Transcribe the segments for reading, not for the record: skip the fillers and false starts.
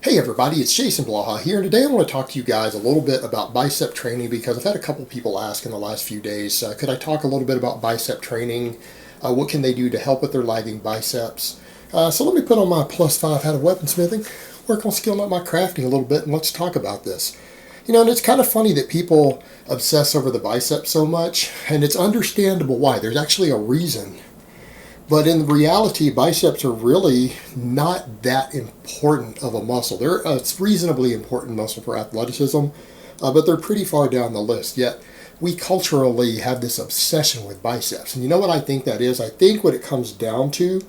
Hey everybody, it's Jason Blaha here, and today I want to talk to you guys a little bit about bicep training because I've had a couple people ask in the last few days, could I talk a little bit about bicep training? What can they do to help with their lagging biceps? So let me put on my +5 hat of weaponsmithing, work on skilling up my crafting a little bit, and let's talk about this. You know, and it's kind of funny that people obsess over the biceps so much, and it's understandable why. There's actually a reason. But in reality, biceps are really not that important of a muscle. They're a reasonably important muscle for athleticism, but they're pretty far down the list. Yet we culturally have this obsession with biceps. And you know what I think that is? I think what it comes down to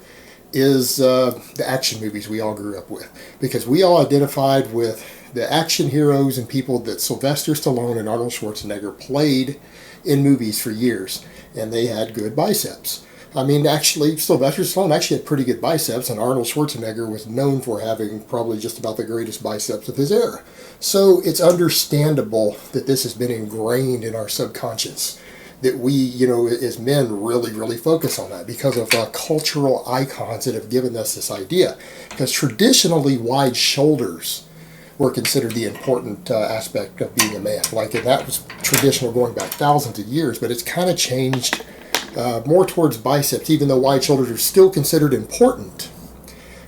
is the action movies we all grew up with. Because we all identified with the action heroes and people that Sylvester Stallone and Arnold Schwarzenegger played in movies for years. And they had good biceps. I mean, actually, Sylvester Stallone actually had pretty good biceps, and Arnold Schwarzenegger was known for having probably just about the greatest biceps of his era. So it's understandable that this has been ingrained in our subconscious, that we, you know, as men really focus on that because of cultural icons that have given us this idea. Because traditionally, wide shoulders were considered the important aspect of being a man. Like, and that was traditional going back thousands of years, but it's kind of changed more towards biceps, even though wide shoulders are still considered important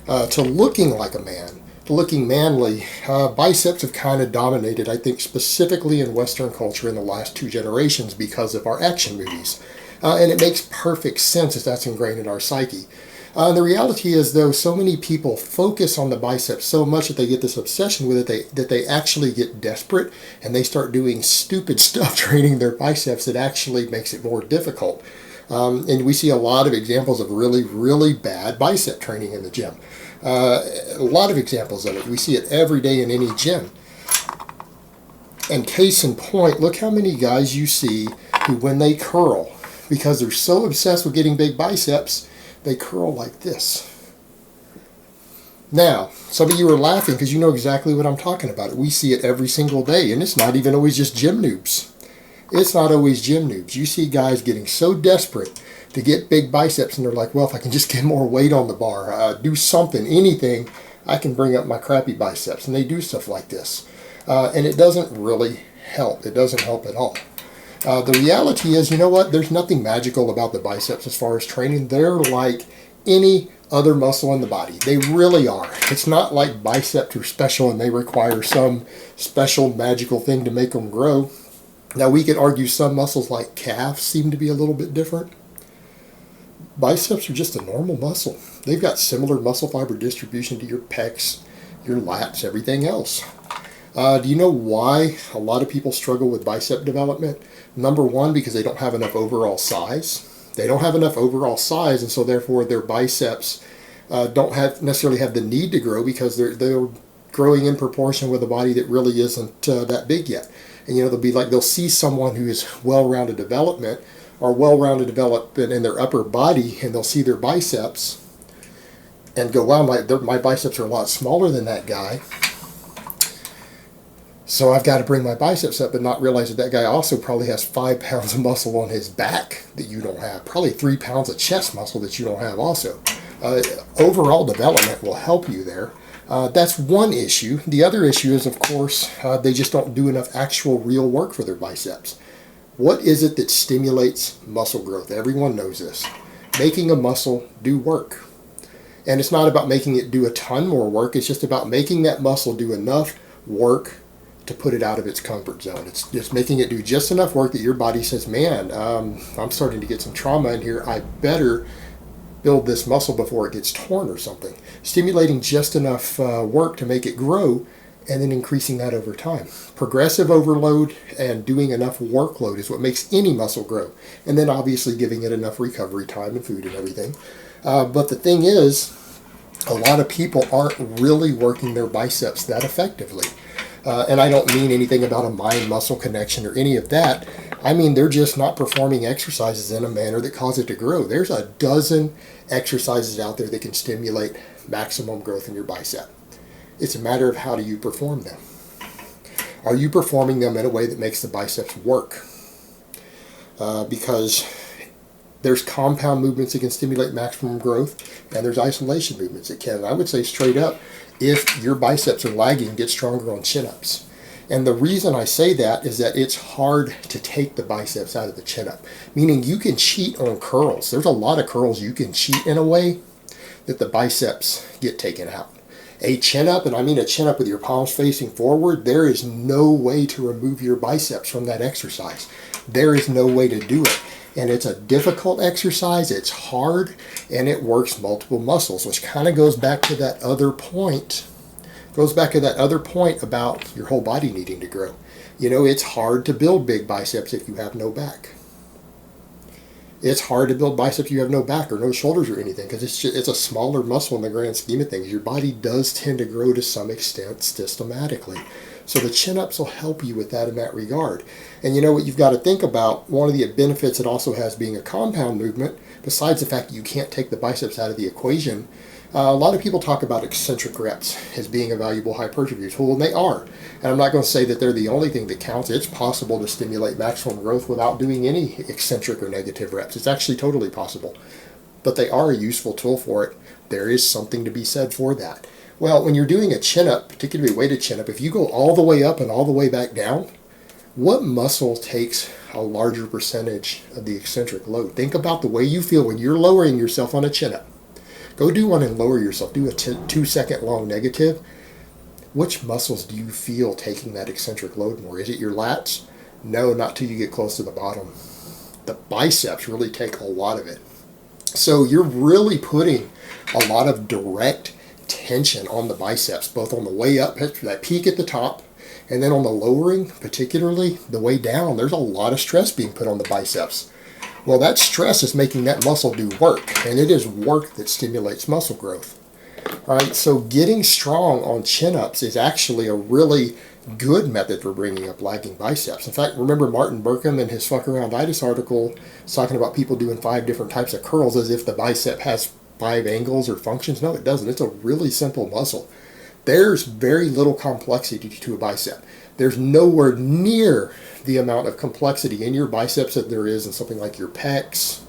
to looking like a man, to looking manly. Biceps have kind of dominated, I think, specifically in Western culture in the last 2 generations because of our action movies. And it makes perfect sense as that's ingrained in our psyche. The reality is, though, so many people focus on the biceps so much that they get this obsession with it that they actually get desperate and they start doing stupid stuff training their biceps that actually makes it more difficult. And we see a lot of examples of really bad bicep training in the gym. A lot of examples of it. We see it every day in any gym. And case in point, look how many guys you see who, when they curl, because they're so obsessed with getting big biceps, they curl like this. Now, some of you are laughing because you know exactly what I'm talking about. We see it every single day, and it's not even always just gym noobs. It's not always gym noobs. You see guys getting so desperate to get big biceps, and they're like, well, if I can just get more weight on the bar, do something, anything, I can bring up my crappy biceps. And they do stuff like this. And it doesn't really help. It doesn't help at all. The reality is, you know what? There's nothing magical about the biceps as far as training. They're like any other muscle in the body. They really are. It's not like biceps are special and they require some special magical thing to make them grow. Now, we could argue some muscles like calves seem to be a little bit different. Biceps are just a normal muscle. They've got similar muscle fiber distribution to your pecs, your lats, everything else. Do you know why a lot of people struggle with bicep development? Number one, because they don't have enough overall size. They don't have enough overall size, and so therefore their biceps don't necessarily have the need to grow because they're growing in proportion with a body that really isn't that big yet. And you know, they'll see someone who is well-rounded development in their upper body, and they'll see their biceps and go, wow, my biceps are a lot smaller than that guy. So I've got to bring my biceps up, and not realize that guy also probably has 5 pounds of muscle on his back that you don't have, probably 3 pounds of chest muscle that you don't have also. Overall development will help you there. That's one issue. The other issue is, of course, they just don't do enough actual real work for their biceps. What is it that stimulates muscle growth? Everyone knows this. Making a muscle do work. And it's not about making it do a ton more work. It's just about making that muscle do enough work to put it out of its comfort zone. It's just making it do just enough work that your body says, man, I'm starting to get some trauma in here. I better build this muscle before it gets torn or something. Stimulating just enough work to make it grow, and then increasing that over time. Progressive overload and doing enough workload is what makes any muscle grow. And then obviously giving it enough recovery time and food and everything. But the thing is, a lot of people aren't really working their biceps that effectively. And I don't mean anything about a mind-muscle connection or any of that. I mean, they're just not performing exercises in a manner that cause it to grow. There's a dozen exercises out there that can stimulate maximum growth in your bicep. It's a matter of how do you perform them. Are you performing them in a way that makes the biceps work? Because There's compound movements that can stimulate maximum growth, and there's isolation movements that can. And I would say straight up, if your biceps are lagging, get stronger on chin-ups. And the reason I say that is that it's hard to take the biceps out of the chin-up, meaning you can cheat on curls. There's a lot of curls you can cheat in a way that the biceps get taken out. A chin-up, and I mean a chin-up with your palms facing forward, there is no way to remove your biceps from that exercise. There is no way to do it. And it's a difficult exercise, it's hard, and it works multiple muscles, which kind of goes back to that other point. About your whole body needing to grow. You know, it's hard to build big biceps if you have no back. It's hard to build biceps if you have no back or no shoulders or anything, because it's a smaller muscle in the grand scheme of things. Your body does tend to grow to some extent systematically. So the chin-ups will help you with that in that regard. And you know what you've got to think about, one of the benefits it also has being a compound movement, besides the fact that you can't take the biceps out of the equation, a lot of people talk about eccentric reps as being a valuable hypertrophy tool, and they are. And I'm not going to say that they're the only thing that counts. It's possible to stimulate maximum growth without doing any eccentric or negative reps. It's actually totally possible. But they are a useful tool for it. There is something to be said for that. Well, when you're doing a chin-up, particularly a weighted chin-up, if you go all the way up and all the way back down, what muscle takes a larger percentage of the eccentric load? Think about the way you feel when you're lowering yourself on a chin-up. Go do one and lower yourself. Do a 2-second long negative. Which muscles do you feel taking that eccentric load more? Is it your lats? No, not till you get close to the bottom. The biceps really take a lot of it. So you're really putting a lot of direct tension on the biceps, both on the way up, that peak at the top, and then on the lowering, particularly the way down. There's a lot of stress being put on the biceps. Well, that stress is making that muscle do work, and it is work that stimulates muscle growth. All right, so getting strong on chin-ups is actually a really good method for bringing up lagging biceps. In fact, remember Martin Burkham in his Fuck Arounditis article was talking about people doing 5 different types of curls as if the bicep has 5 angles or functions? No, it doesn't. It's a really simple muscle. There's very little complexity to a bicep. There's nowhere near the amount of complexity in your biceps that there is in something like your pecs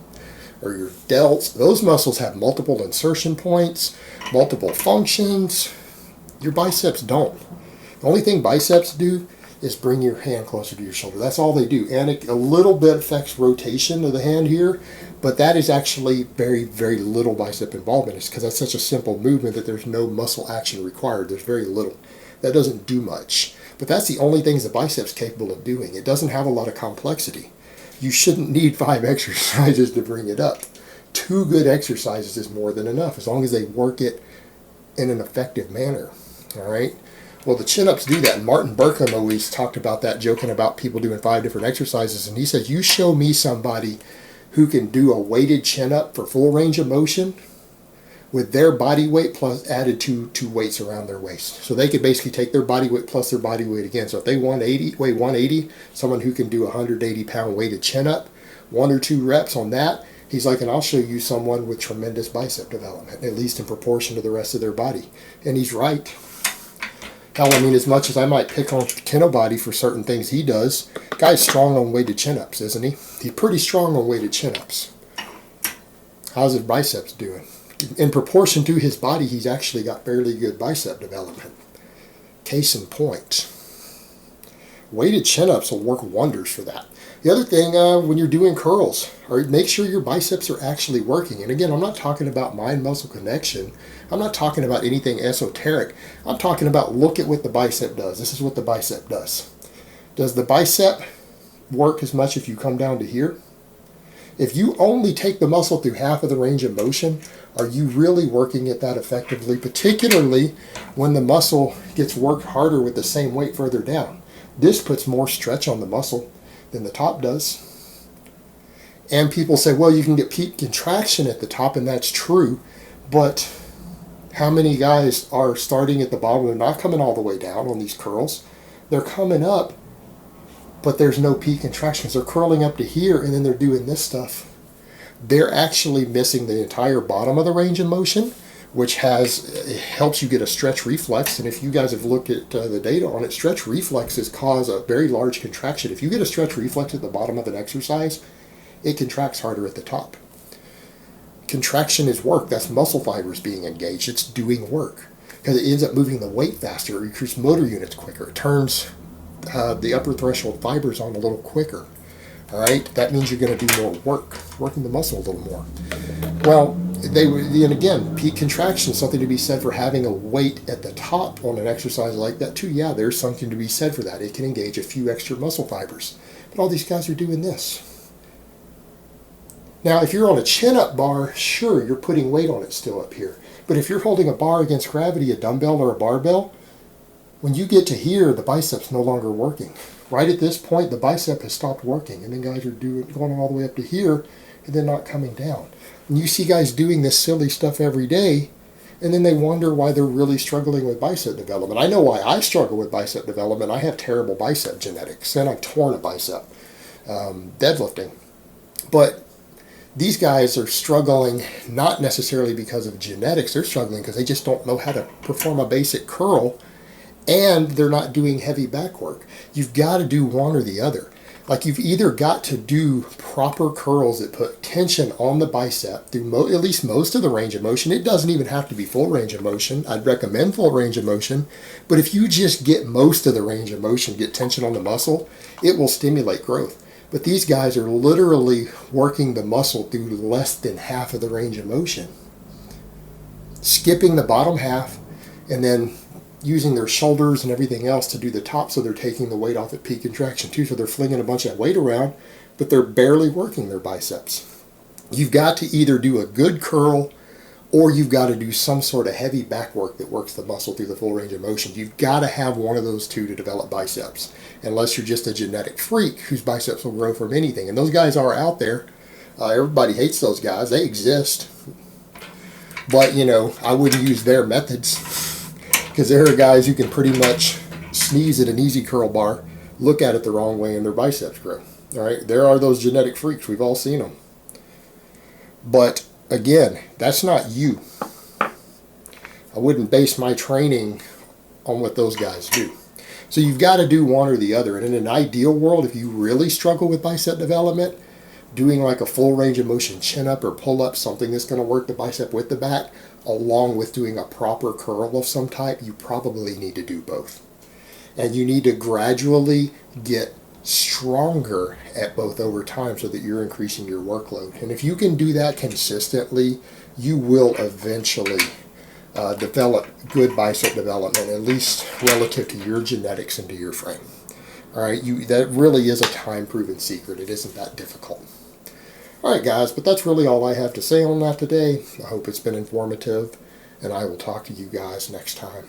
or your delts. Those muscles have multiple insertion points, multiple functions. Your biceps don't. The only thing biceps do is bring your hand closer to your shoulder. That's all they do. And a little bit affects rotation of the hand here, but that is actually very, very little bicep involvement. It's because that's such a simple movement that there's no muscle action required. There's very little. That doesn't do much. But that's the only things the bicep's capable of doing. It doesn't have a lot of complexity. You shouldn't need 5 exercises to bring it up. 2 good exercises is more than enough, as long as they work it in an effective manner. All right? Well, the chin-ups do that. And Martin Burkham always talked about that, joking about people doing 5 different exercises. And he says, you show me somebody who can do a weighted chin-up for full range of motion with their body weight plus added two weights around their waist. So they could basically take their body weight plus their body weight again. So if they weigh 180, someone who can do a 180-pound weighted chin-up, 1 or 2 reps on that, he's like, and I'll show you someone with tremendous bicep development, at least in proportion to the rest of their body. And he's right. Hell, I mean, as much as I might pick on Kinobody for certain things he does, guy's strong on weighted chin-ups, isn't he? He's pretty strong on weighted chin-ups. How's his biceps doing? In proportion to his body, he's actually got fairly good bicep development. Case in point. Weighted chin-ups will work wonders for that. The other thing, when you're doing curls, make sure your biceps are actually working. And again, I'm not talking about mind-muscle connection. I'm not talking about anything esoteric. I'm talking about look at what the bicep does. This is what the bicep does. Does the bicep work as much if you come down to here? If you only take the muscle through half of the range of motion, are you really working it that effectively, particularly when the muscle gets worked harder with the same weight further down? This puts more stretch on the muscle than the top does. And people say, well, you can get peak contraction at the top, and that's true, but how many guys are starting at the bottom? They're not coming all the way down on these curls. They're coming up, but there's no peak contractions. They're curling up to here, and then they're doing this stuff. They're actually missing the entire bottom of the range of motion, which helps you get a stretch reflex. And if you guys have looked at the data on it, stretch reflexes cause a very large contraction. If you get a stretch reflex at the bottom of an exercise, it contracts harder at the top. contraction is work. That's muscle fibers being engaged. It's doing work because it ends up moving the weight faster. It recruits motor units quicker. It turns the upper threshold fibers on a little quicker. All right, that means you're going to do more work, working the muscle a little more. Well, and again, peak contraction is something to be said for having a weight at the top on an exercise like that too. Yeah, there's something to be said for that. It can engage a few extra muscle fibers. But all these guys are doing this. Now, if you're on a chin-up bar, sure, you're putting weight on it still up here. But if you're holding a bar against gravity, a dumbbell or a barbell, when you get to here, the bicep's no longer working. Right at this point, the bicep has stopped working. And then guys are going all the way up to here and then not coming down. And you see guys doing this silly stuff every day, and then they wonder why they're really struggling with bicep development. I know why I struggle with bicep development. I have terrible bicep genetics, and I've torn a bicep deadlifting. But these guys are struggling not necessarily because of genetics. They're struggling because they just don't know how to perform a basic curl, and they're not doing heavy back work. You've got to do one or the other. Like, you've either got to do proper curls that put tension on the bicep through at least most of the range of motion. It doesn't even have to be full range of motion. I'd recommend full range of motion. But if you just get most of the range of motion, get tension on the muscle, it will stimulate growth. But these guys are literally working the muscle through less than half of the range of motion, skipping the bottom half, and then using their shoulders and everything else to do the top, so they're taking the weight off at peak contraction too. So they're flinging a bunch of weight around, but they're barely working their biceps. You've got to either do a good curl, or you've got to do some sort of heavy back work that works the muscle through the full range of motion. You've got to have one of those two to develop biceps, unless you're just a genetic freak whose biceps will grow from anything. And those guys are out there. Everybody hates those guys. They exist. But, I wouldn't use their methods, because there are guys who can pretty much sneeze at an easy curl bar, look at it the wrong way, and their biceps grow. All right, there are those genetic freaks. We've all seen them. But again, that's not you. I wouldn't base my training on what those guys do. So you've got to do one or the other. And in an ideal world, if you really struggle with bicep development, doing like a full range of motion chin-up or pull-up, something that's going to work the bicep with the back, along with doing a proper curl of some type, you probably need to do both. And you need to gradually get stronger at both over time so that you're increasing your workload. And if you can do that consistently, you will eventually develop good bicep development, at least relative to your genetics and to your frame. All right, that really is a time-proven secret. It isn't that difficult. All right, guys, but that's really all I have to say on that today. I hope it's been informative, and I will talk to you guys next time.